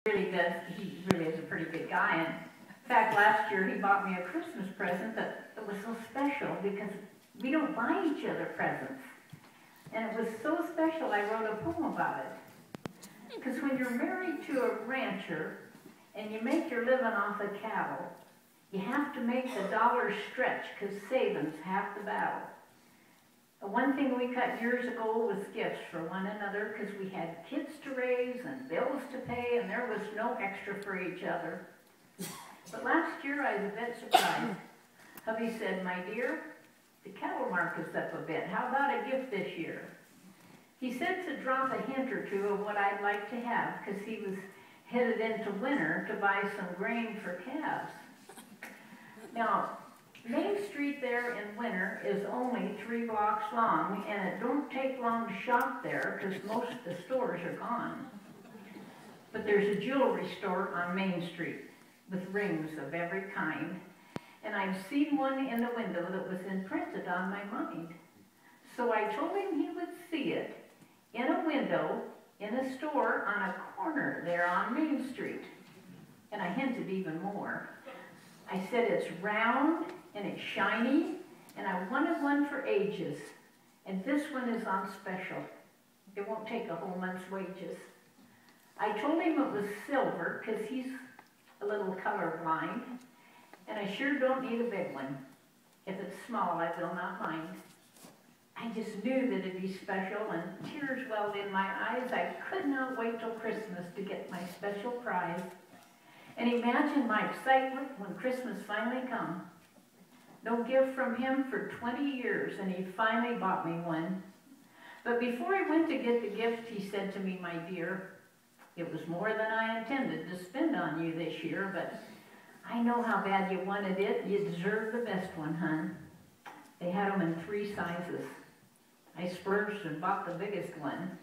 Really does, he really is a pretty good guy. And in fact, last year he bought me a Christmas present that was so special because we don't buy each other presents. And it was so special I wrote a poem about it. Because when you're married to a rancher and you make your living off of cattle, you have to make the dollars stretch because savings half the battle. One thing we cut years ago was gifts for one another because we had kids to raise and bills to pay and there was no extra for each other. But last year I was a bit surprised. Hubby said, "My dear, the cattle market's up a bit. How about a gift this year?" He said to drop a hint or two of what I'd like to have because he was headed into winter to buy some grain for calves. Now, Main Street there in winter is only 3 blocks long, and it don't take long to shop there because most of the stores are gone. But there's a jewelry store on Main Street with rings of every kind, and I've seen one in the window that was imprinted on my mind. So I told him he would see it in a window in a store on a corner there on Main Street. And I hinted even more. I said it's round and it's shiny, and I wanted one for ages. And this one is on special. It won't take a whole month's wages. I told him it was silver because he's a little colorblind, and I sure don't need a big one. If it's small, I will not mind. I just knew that it'd be special, and tears welled in my eyes. I could not wait till Christmas to get my special prize. And imagine my excitement when Christmas finally come. No gift from him for 20 years, and he finally bought me one. But before he went to get the gift, he said to me, "My dear, it was more than I intended to spend on you this year, but I know how bad you wanted it. You deserve the best one, hon." They had them in 3 sizes. I splurged and bought the biggest one.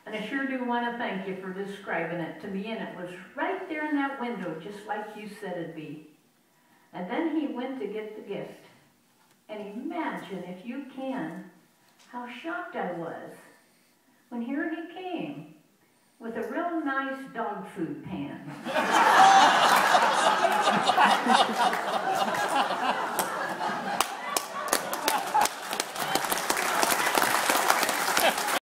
And I sure do want to thank you for describing it to me, and it was right there in that window, just like you said it'd be. And then he went to get the gift. And imagine, if you can, how shocked I was when here he came with a real nice dog food pan.